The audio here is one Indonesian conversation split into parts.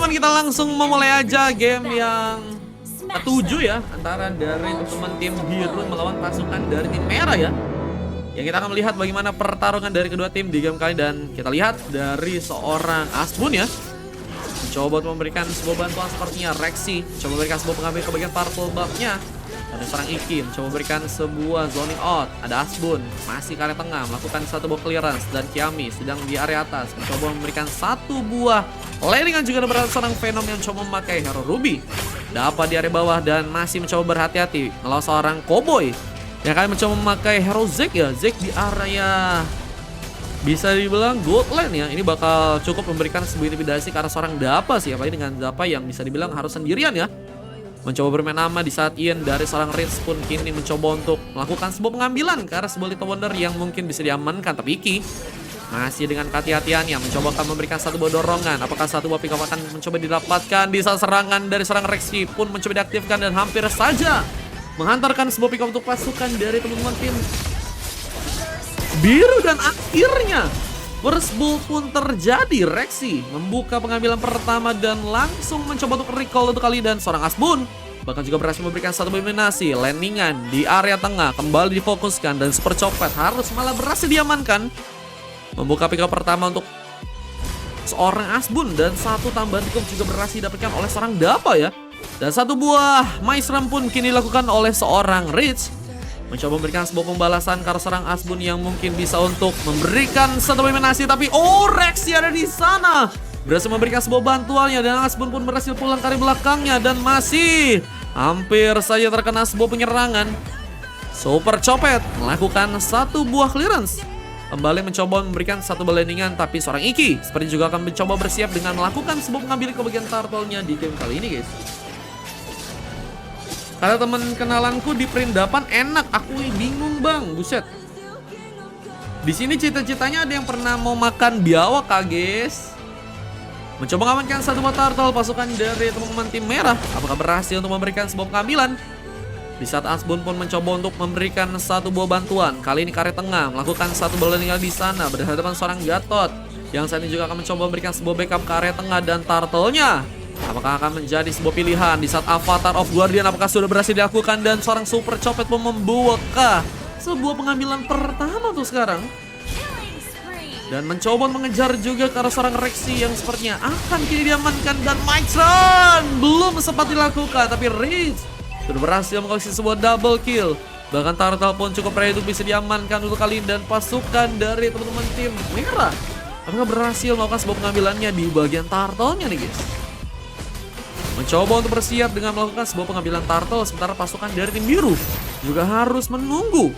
teman-teman, kita langsung memulai aja game yang ketujuh ya, antara dari teman tim biru melawan pasukan dari tim merah ya. Yang kita akan melihat bagaimana pertarungan dari kedua tim di game kali, dan kita lihat dari seorang Asbun ya, mencoba untuk memberikan sebuah bantuan sepertinya. Rexy coba memberikan sebuah pengambil ke bagian purple buff-nya. Ada seorang Iki mencoba memberikan sebuah zoning out. Ada Asbun masih ke area tengah melakukan satu buah clearance, dan Kiami sedang di area atas mencoba memberikan satu buah landingan. Juga ada berada seorang Venom yang coba memakai hero Ruby dapat di area bawah dan masih mencoba berhati-hati melawan seorang Cowboy yang akan mencoba memakai hero Zek ya. Zek di area bisa dibilang Goldland ya. Ini bakal cukup memberikan sebuah intimidasi karena seorang Dapa sih, apalagi dengan Dapa yang bisa dibilang harus sendirian ya. Mencoba bermain aman di saat Ian dari seorang Ritz pun kini mencoba untuk melakukan sebuah pengambilan karena sebuah Little Wonder yang mungkin bisa diamankan. Tapi Iki masih dengan kehati-hatiannya mencoba akan memberikan satu buah dorongan. Apakah satu buah pick up akan mencoba didapatkan di saat serangan dari seorang Rexy pun mencoba diaktifkan dan hampir saja menghantarkan sebuah pick up untuk pasukan dari teman-teman tim biru. Dan akhirnya burst bull pun terjadi. Rexy membuka pengambilan pertama dan langsung mencoba untuk recall untuk kali, dan seorang Asbun bahkan juga berhasil memberikan satu eliminasi. Landingan di area tengah kembali difokuskan dan super copet harus malah berhasil diamankan. Membuka pick up pertama untuk seorang Asbun, dan satu tambahan pick up juga berhasil didapatkan oleh seorang Dapa ya. Dan satu buah Maestram pun kini dilakukan oleh seorang Rich. Mencoba memberikan sebuah pembalasan karena seorang Asbun yang mungkin bisa untuk memberikan satu eliminasi. Tapi Rexy ada di sana, berhasil memberikan sebuah bantuannya, dan Asbun pun berhasil pulang dari belakangnya dan masih hampir saja terkena sebuah penyerangan. Super Copet melakukan satu buah clearance, kembali mencoba memberikan satu landingan, tapi seorang Iki seperti juga akan mencoba bersiap dengan melakukan sebuah pengambilan ke bagian turtle-nya di game kali ini guys. Karena teman kenalanku di print 8 enak, aku bingung bang, buset. Di sini cita-citanya ada yang pernah mau makan biawak kah guys. Mencoba mengamankan satu buah turtle pasukan dari teman-teman tim merah. Apakah berhasil untuk memberikan sebuah pengambilan? Di saat Asbun pun mencoba untuk memberikan satu buah bantuan. Kali ini karya tengah melakukan satu bola tinggal di sana berhadapan seorang Gatot yang saat ini juga akan mencoba memberikan sebuah backup ke area tengah, dan turtle-nya apakah akan menjadi sebuah pilihan di saat Avatar of Guardian apakah sudah berhasil dilakukan, dan seorang Super Copet pun membuka sebuah pengambilan pertama tuh sekarang. Dan mencoba mengejar juga karena seorang Rexy yang sepertinya akan kini diamankan, dan Maestram belum sempat dilakukan, tapi Rich sudah berhasil mengoleksi sebuah double kill. Bahkan Turtle pun cukup ready untuk bisa diamankan untuk kali ini, dan pasukan dari teman-teman tim merah apakah berhasil melakukan sebuah pengambilannya di bagian turtle-nya nih guys. Mencoba untuk bersiap dengan melakukan sebuah pengambilan turtle, sementara pasukan dari tim biru juga harus menunggu.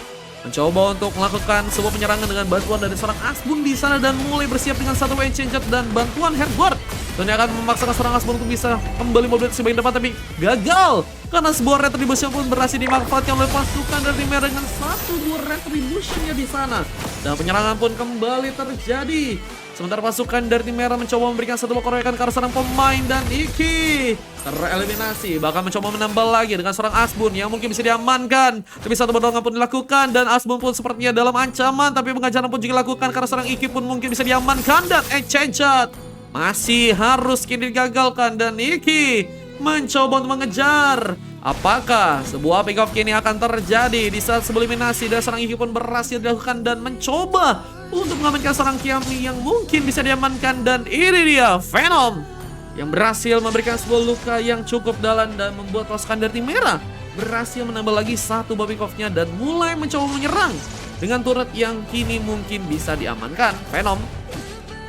Mencoba untuk melakukan sebuah penyerangan dengan bantuan dari seorang Asbun di sana, dan mulai bersiap dengan satu changer dan bantuan Headguard. Dan yang akan memaksakan seorang Asbun untuk bisa kembali mobil sebagian depan, tapi gagal karena sebuah retribution pun berhasil dimanfaatkan oleh pasukan dari tim merah dengan satu buah retributionnya di sana. Dan penyerangan pun kembali terjadi. Sementara pasukan dari tim merah mencoba memberikan satu buah keroyokan ke arah seorang pemain, dan Iki tereliminasi. Bahkan mencoba menambah lagi dengan seorang Asbun yang mungkin bisa diamankan. Tapi satu pertolongan pun dilakukan, dan Asbun pun sepertinya dalam ancaman. Tapi pengajaran pun juga dilakukan karena seorang Iki pun mungkin bisa diamankan, dan exchange masih harus kini digagalkan. Dan Iki mencoba untuk mengejar. Apakah sebuah pick off kini akan terjadi di saat sebelum eliminasi, dan seorang Iki pun berhasil dilakukan dan mencoba untuk mengamankan seorang Kiami yang mungkin bisa diamankan. Dan ini dia Venom yang berhasil memberikan sebuah luka yang cukup dalam dan membuat pasukan dari tim merah berhasil menambah lagi satu buah pick off-nya dan mulai mencoba menyerang dengan turret yang kini mungkin bisa diamankan. Venom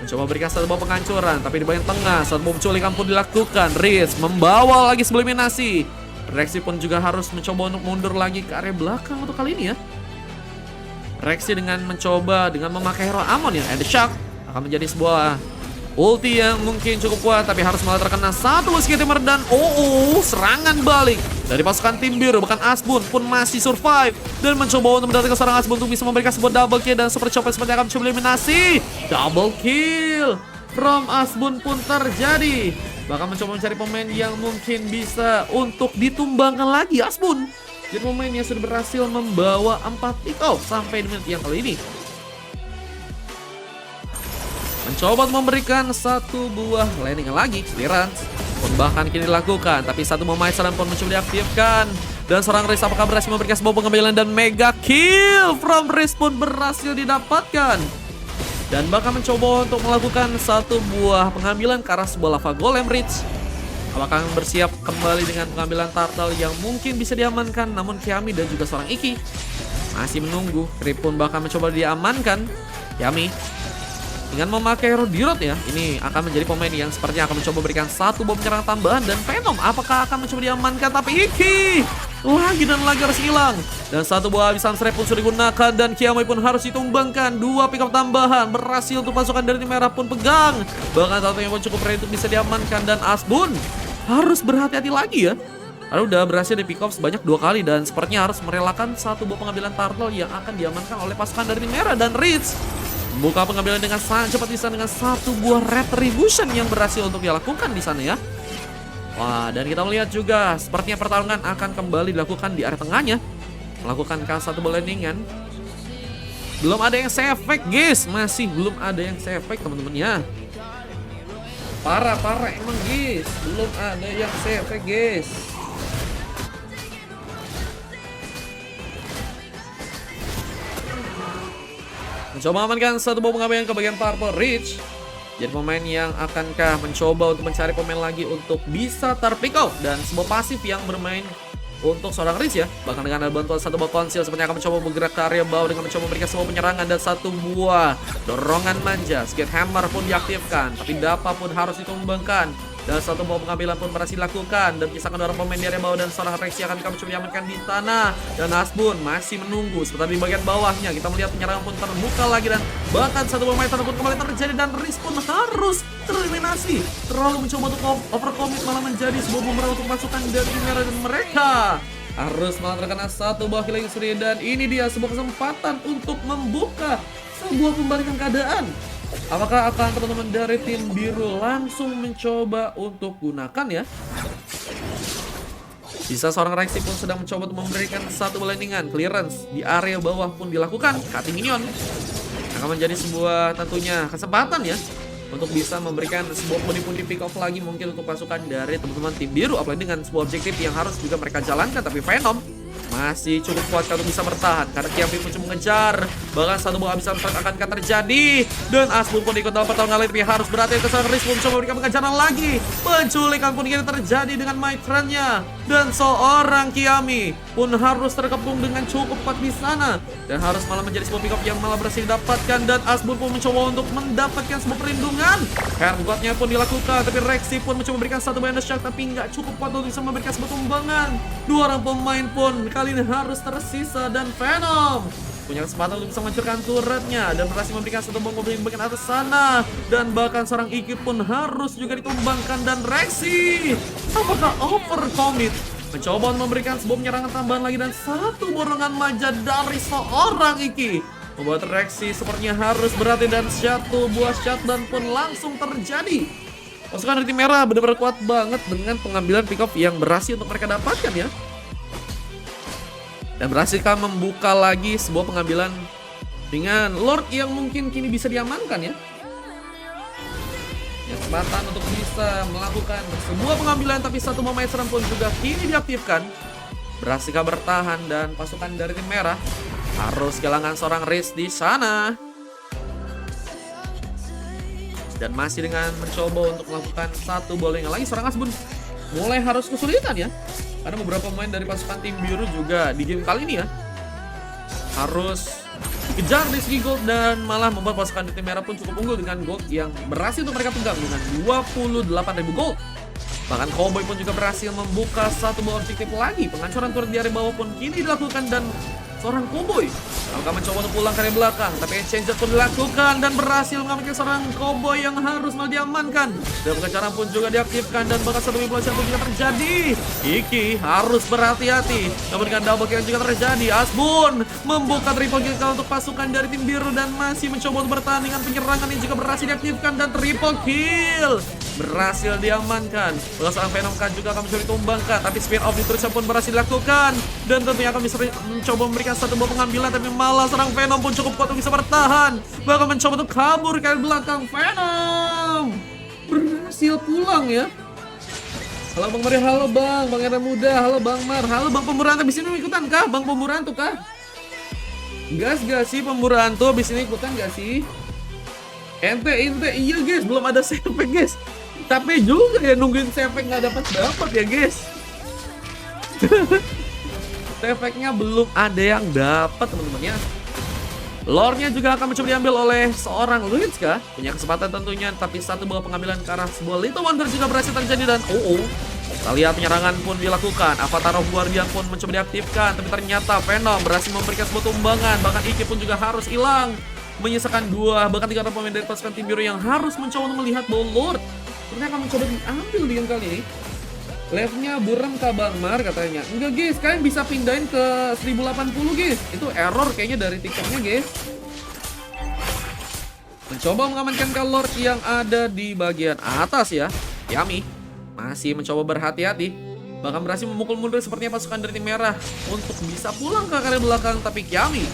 mencoba berikan satu buah penghancuran, tapi di bagian tengah saat bom penculikan pun dilakukan. Riz membawa lagi sebelum eliminasi. Rexy pun juga harus mencoba untuk mundur lagi ke area belakang untuk kali ini ya. Rexy dengan mencoba dengan memakai hero Amon yang ada shock akan menjadi sebuah ulti yang mungkin cukup kuat, tapi harus malah terkena satu skitimer, dan serangan balik dari pasukan tim biru. Bahkan Asbun pun masih survive dan mencoba untuk mendatangkan seorang Asbun untuk bisa memberikan sebuah double kill, dan Super Copet seperti akan mencoba eliminasi. Double kill from Asbun pun terjadi. Bahkan mencoba mencari pemain yang mungkin bisa untuk ditumbangkan lagi Asbun. Jadi pemain yang sudah berhasil membawa 4 pick off sampai di menit yang kali ini. mencoba memberikan satu buah landing lagi. Clearance pun bahkan kini dilakukan, tapi satu memainkan pun mencoba diaktifkan. Dan seorang Riz apakah berhasil memberikan sebuah pengambilan dan mega kill from Riz pun berhasil didapatkan. Dan bahkan mencoba untuk melakukan satu buah pengambilan ke arah sebuah lava golem Riz. Apakah bersiap kembali dengan pengambilan turtle yang mungkin bisa diamankan, namun Kiami dan juga seorang Iki masih menunggu. Creep pun bahkan mencoba diamankan. Kiami dengan memakai Rodirot ya, ini akan menjadi pemain yang sepertinya akan mencoba berikan satu bom penyerang tambahan. Dan Venom apakah akan mencoba diamankan, tapi Iki lagi dan lagi harus hilang. Dan satu buah habisan strap pun sudah digunakan dan Kiami pun harus ditumbangkan. Dua pick up tambahan berhasil untuk pasukan dari tim merah pun pegang. Bahkan satunya pun cukup ready untuk bisa diamankan dan Asbun harus berhati-hati lagi ya. Karena udah berhasil di pick off sebanyak 2 kali dan sepertinya harus merelakan satu buah pengambilan turtle yang akan diamankan oleh pasukan dari tim merah. Dan Riz membuka pengambilan dengan sangat cepat di sana dengan satu buah retribution yang berhasil untuk dilakukan di sana ya. Wah, dan kita melihat juga sepertinya pertarungan akan kembali dilakukan di area tengahnya. Melakukan satu landingan. Belum ada yang save effect guys, masih belum ada yang save effect teman-teman ya. Parah emang guys, belum ada yang save effect guys. Mencoba mengamankan satu bom pengambilan ke bagian Purple Ridge. Jadi pemain yang akankah mencoba untuk mencari pemain lagi untuk bisa terpick off. Dan sebuah pasif yang bermain untuk seorang Ridge ya. Bahkan dengan ada bantuan satu buah konsil sepertinya akan mencoba bergerak ke area bawah dengan mencoba memberikan sebuah penyerangan. Dan satu buah dorongan manja. Skate Hammer pun diaktifkan, tapi Dapa pun harus ditumbangkan. Dan satu buah pengambilan pun berhasil dilakukan. Dan kisahkan orang pemain di area bawah dan seorang Rexy akan mencoba diamankan di tanah. Dan Asbun masih menunggu. Seperti di bagian bawahnya kita melihat penyerangan pun terbuka lagi. Dan bahkan satu buah meter pun kembali terjadi. Dan Riz pun harus tereliminasi. Terlalu mencoba untuk overcommit malah menjadi sebuah bumerang untuk pasukan dari merah. Dan mereka harus malah terkena satu buah killing spree. Dan ini dia sebuah kesempatan untuk membuka sebuah pembalikan keadaan. Apakah akan teman-teman dari tim biru langsung mencoba untuk gunakan ya? Sisa seorang Rexy pun sedang mencoba untuk memberikan satu landingan. Clearance di area bawah pun dilakukan. Cutting minion akan menjadi sebuah tentunya kesempatan ya untuk bisa memberikan sebuah pundi-pundi pick off lagi mungkin untuk pasukan dari teman-teman tim biru. Apalagi dengan sebuah objektif yang harus juga mereka jalankan. Tapi Venom masih cukup kuat untuk bisa bertahan karena Kiami pun cuma mengejar. Bahkan satu buah habisan akan terjadi. Dan Asbun pun ikut dalam pertarungan lain, tapi harus berhati-hati. Kesalahan Riz pun coba memberikan pengejaran lagi. Penculikan pun kini terjadi dengan Maitran-nya. Dan seorang Kiami pun harus terkepung dengan cukup kuat di sana. Dan harus malah menjadi sebuah pick up yang malah berhasil didapatkan. Dan Asbun pun mencoba untuk mendapatkan sebuah perlindungan. Kuatnya pun dilakukan, tapi Rexy pun mencoba memberikan satu bonus shot, tapi nggak cukup kuat untuk bisa memberikan sebuah tumbangan. Dua orang pemain pun kali ini harus tersisa. Dan Venom punya kesempatan untuk bisa menghancurkan turretnya dan berhasil memberikan satu bom di bagian atas sana. Dan bahkan seorang Iki pun harus juga ditumbangkan. Dan Rexy apakah overcommit mencoba memberikan sebuah penyerangan tambahan lagi. Dan satu borongan manja dari seorang Iki membuat Rexy sepertinya harus berhati. Dan satu buah shutdown pun langsung terjadi. Pasukan dari tim merah benar-benar kuat banget dengan pengambilan pick off yang berhasil untuk mereka dapatkan ya. Dan berhasilkah membuka lagi sebuah pengambilan dengan Lord yang mungkin kini bisa diamankan ya. Kesempatan untuk bisa melakukan sebuah pengambilan, tapi satu pemain serang pun juga kini diaktifkan. Berhasilkah bertahan dan pasukan dari tim merah harus kehilangan seorang Riz di sana. Dan masih dengan mencoba untuk melakukan satu bowling lagi, seorang Asbun mulai harus kesulitan ya. Karena beberapa pemain dari pasukan tim biru juga di game kali ini ya harus dikejar di segi gold. Dan malah membuat pasukan tim merah pun cukup unggul dengan gold yang berhasil untuk mereka pegang dengan 28.000 gold. Bahkan Cowboy pun juga berhasil membuka satu buah objektif lagi. Penghancuran turret di area bawah pun kini dilakukan. Dan seorang Cowboy akan mencoba untuk pulang ke area belakang, tapi exchange pun dilakukan dan berhasil mengamankan seorang Cowboy yang harus malah diamankan. Dan pengejaran pun juga diaktifkan dan bahkan satu manipulasi pun juga terjadi. Iki harus berhati-hati. Namun dengan double kill juga terjadi, Asbun membuka triple kill untuk pasukan dari tim biru dan masih mencoba untuk bertahan dengan penyerangan yang juga berhasil diaktifkan. Dan triple kill berhasil diamankan. Bahkan seorang Venom K juga akan mencoba ditumbangkan, tapi spin off diterusnya pun berhasil dilakukan. Dan tentunya akan bisa mencoba memberikan satu buah pengambilan, tapi malah seorang Venom pun cukup kuat untuk bisa bertahan. Bahkan mencoba untuk kabur ke belakang. Venom berhasil pulang ya. Halo Bang Mario, halo Bang Pangeran Muda, halo Bang Mar, halo Bang Pemburuan. Abis ini ikutan kah Bang Pemburuan tuh kah? Gas gak sih Pemburuan tuh abis ini ikutan gak sih? Ente iya guys, belum ada sepek guys. Tapi juga ya nungguin sepek nggak dapat ya guys. Sepeknya belum ada yang dapat teman-teman ya. Lore-nya juga akan mencoba diambil oleh seorang Luitzka. Punya kesempatan tentunya, tapi satu buah pengambilan ke arah sebuah Little Wonder juga berhasil terjadi. Dan kita lihat penyerangan pun dilakukan. Avatar of Guardian pun mencoba diaktifkan, tapi ternyata Venom berhasil memberikan sebuah tumbangan. Bahkan Iki pun juga harus hilang, menyisakan 2 bahkan 3 orang pemain dari pasukan tim biru yang harus mencoba untuk melihat bahwa Lord ternyata akan mencoba diambil di game kali ini. Live-nya buram kah Bang Mar katanya. Enggak guys, kalian bisa pindahin ke 1080 guys. Itu error kayaknya dari tiktoknya guys. Mencoba mengamankan Lord yang ada di bagian atas ya. Yami masih mencoba berhati-hati, bahkan berhasil memukul mundur sepertinya pasukan dari tim merah untuk bisa pulang ke area belakang. Tapi Yami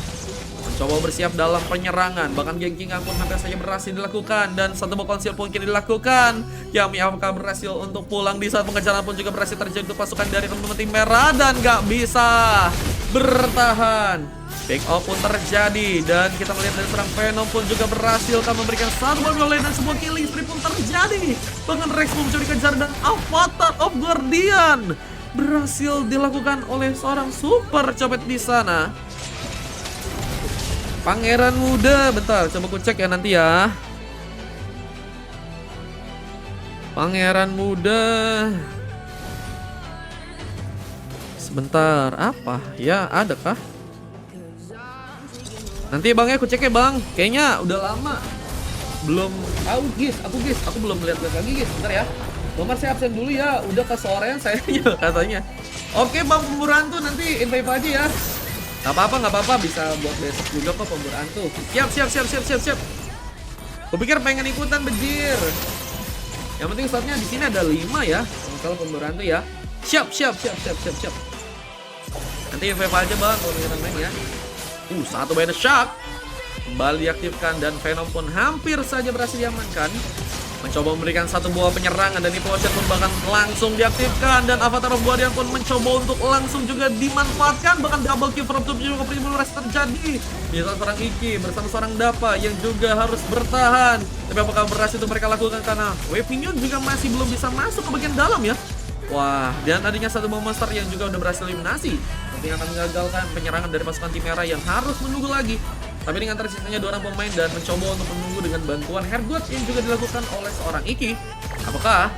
mencoba bersiap dalam penyerangan, bahkan gengkingan pun hampir saja berhasil dilakukan. Dan satu buah konsil pun kini dilakukan. Yami apakah berhasil untuk pulang di saat pengejaran pun juga berhasil terjadi untuk pasukan dari teman-teman tim merah, dan gak bisa bertahan. Pick off pun terjadi, dan kita melihat dari serang Venom pun juga berhasil memberikan satu buah wiolate, dan sebuah killing spree pun terjadi. Bahkan Rex pun mencuri kejar, dan Avatar of Guardian berhasil dilakukan oleh seorang super copet di sana. Pangeran Muda, bentar, coba ku cek ya nanti ya. Pangeran Muda. Sebentar, apa? Ya, ada kah? Nanti Bang ya, aku cek ya Bang. Kayaknya udah lama. Belum tahu guys, aku belum lihat lagi guys. Bentar ya. Nomor saya absen dulu ya, udah kesorean saya katanya. Oke Bang Pemburuan tuh nanti invite aja ya. Gak apa-apa, bisa buat besok juga kok Pemburuan tuh. Siap. Kupikir pengen ikutan bejir. Yang penting slotnya di sini ada 5 ya. Kalau Pemburuan tuh ya. Siap. Nanti invite aja Bang kalau kita main ya. Satu banyak shock kembali diaktifkan, dan Venom pun hampir saja berhasil diamankan. Mencoba memberikan satu buah penyerangan, dan Implosion pun bahkan langsung diaktifkan, dan Avatar of Guardian pun mencoba untuk langsung juga dimanfaatkan. Bahkan double kill from top juga terjadi. Bisa seorang Iki bersama seorang Dapa yang juga harus bertahan. Tapi apakah berhasil itu mereka lakukan, karena Wave Minion juga masih belum bisa masuk ke bagian dalam ya. Wah, dan adanya satu buah monster yang juga udah berhasil eliminasi. Nanti akan mengagalkan penyerangan dari pasukan tim merah yang harus menunggu lagi. Tapi dengan tersisanya 2 orang pemain dan mencoba untuk menunggu dengan bantuan Hergot yang juga dilakukan oleh seorang Iki. Apakah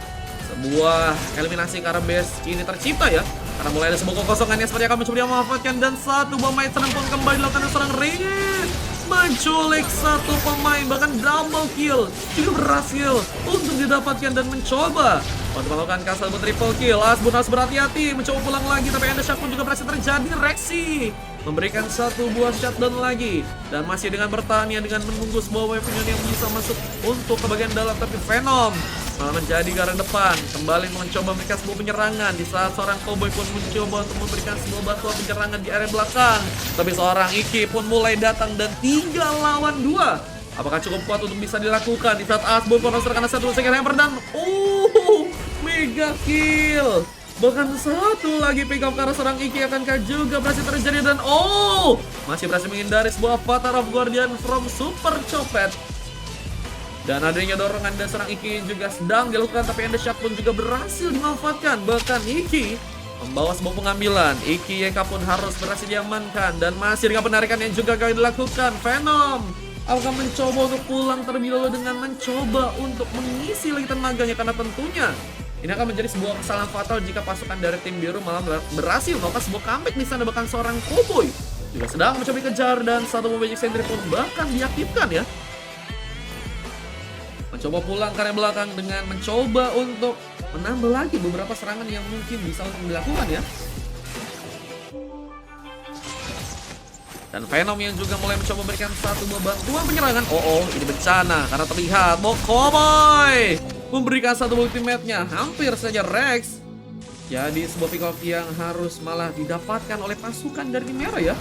sebuah eliminasi ke arah base ini tercipta ya? Karena mulai ada sebuah kekosongan yang seperti akan mencoba memanfaatkan, dan satu buah main serang pun kembali dilakukan oleh seorang Reyes. Menculik satu pemain, bahkan double kill juga berhasil untuk didapatkan dan mencoba untuk melakukan Castle triple kill. Asbun harus berhati-hati, mencoba pulang lagi, tapi Ender Shock pun juga berhasil terjadi. Rexy memberikan satu buah shutdown lagi, dan masih dengan bertahan ya, dengan menunggu sebuah wave yang bisa masuk untuk ke bagian dalam. Tapi Venom malah menjadi garda depan, kembali mencoba memberikan sebuah penyerangan di saat seorang Cowboy pun mencoba untuk memberikan sebuah bantuan penyerangan di area belakang. Tapi seorang Iki pun mulai datang, dan 3 lawan 2. Apakah cukup kuat untuk bisa dilakukan di saat Asbun pun terkena satu second hammer, dan mega kill. Bahkan satu lagi pick up karena seorang Iki akankah juga berhasil terjadi, dan masih berhasil menghindari sebuah Avatar of Guardian from Super Copet. Dan adanya dorongan dan serang Iki juga sedang dilakukan, tapi Ender Shock pun juga berhasil dimanfaatkan. Bahkan Iki membawa sebuah pengambilan. Iki Yeka pun harus berhasil diamankan, dan masih dengan penarikan yang juga kali dilakukan. Venom akan mencoba untuk pulang terlebih dahulu dengan mencoba untuk mengisi lagi tenaganya, karena tentunya ini akan menjadi sebuah kesalahan fatal jika pasukan dari tim biru malah berhasil melakukan sebuah comeback di sana. Bahkan seorang Cowboy juga sedang mencoba kejar, dan satu Magic Sentry pun bahkan diaktifkan ya. Mencoba pulang ke area belakang dengan mencoba untuk menambah lagi beberapa serangan yang mungkin bisa untuk dilakukan ya. Dan Venom yang juga mulai mencoba memberikan satu buah bantuan penyerangan. Ini bencana karena terlihat Cowboy memberikan satu ultimate-nya. Hampir saja Rex. Jadi sebuah pick off yang harus malah didapatkan oleh pasukan dari tim merah ya.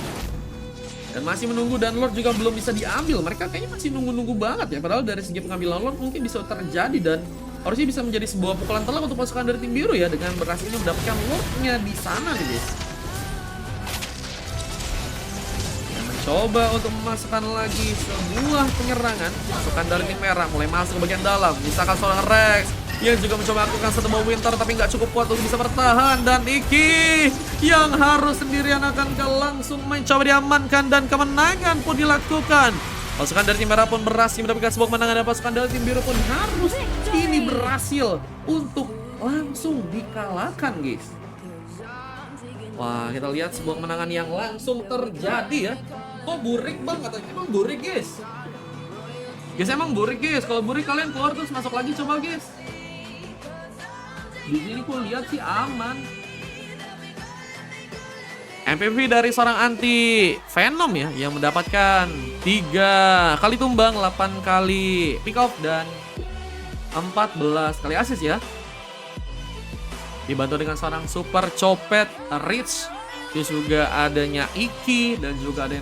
Dan masih menunggu, dan Lord juga belum bisa diambil. Mereka kayaknya masih nunggu-nunggu banget ya. Padahal dari segi pengambilan Lord mungkin bisa terjadi, dan harusnya bisa menjadi sebuah pukulan telak untuk pasukan dari tim biru ya, dengan berhasilnya mendapatkan Lord-nya di sana nih guys. Coba untuk memasukkan lagi sebuah penyerangan. Pasukan dari tim merah mulai masuk ke bagian dalam. Misalkan seorang Rex yang juga mencoba melakukan satu bom winter, tapi nggak cukup kuat untuk bisa bertahan. Dan Iki yang harus sendirian akan langsung mencoba diamankan, dan kemenangan pun dilakukan. Pasukan dari tim merah pun berhasil mendapatkan sebuah kemenangan, dan pasukan dari tim biru pun harus ini berhasil untuk langsung dikalahkan guys. Wah, kita lihat sebuah kemenangan yang langsung terjadi ya. Kok burik bang? Katanya emang burik guys. Guys emang burik guys. Kalau burik kalian keluar terus masuk lagi coba guys. Di sini ku lihat sih aman. MVP dari seorang anti Venom ya, yang mendapatkan 3 kali tumbang, 8 kali pick off, dan 14 kali assist ya. Dibantu dengan seorang super copet Rich. Terus juga adanya Iki, dan juga ada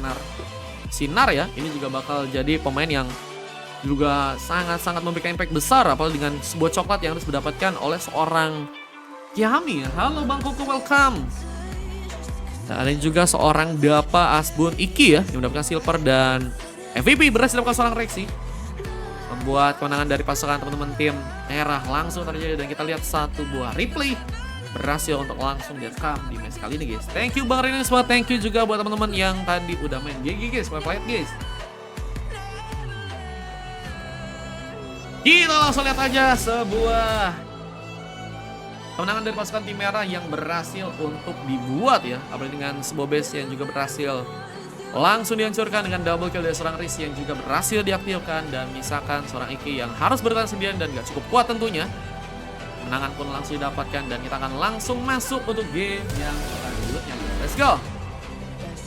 Sinar ya. Ini juga bakal jadi pemain yang juga sangat-sangat memberikan impact besar, apalagi dengan sebuah coklat yang harus didapatkan oleh seorang Kiami. Halo Bang Koko, welcome. Dan ada juga seorang Dapa Asbun Iki ya, yang mendapatkan silver, dan MVP berhasil mendapatkan seorang Rexy. Membuat kemenangan dari pasukan teman-teman tim merah langsung terjadi, dan kita lihat satu buah replay berhasil untuk langsung direkam di match kali ini guys. Thank you Bang Rene semua, thank you juga buat teman-teman yang tadi udah main GG guys, play guys. Kita langsung lihat aja sebuah kemenangan dari pasukan tim merah yang berhasil untuk dibuat ya, apalagi dengan sebuah base yang juga berhasil langsung dihancurkan dengan double kill dari seorang Riz yang juga berhasil diaktifkan, dan misalkan seorang Iki yang harus bertahan sendirian dan gak cukup kuat tentunya. Kemenangan pun langsung didapatkan, dan kita akan langsung masuk untuk game yang selanjutnya. Let's go!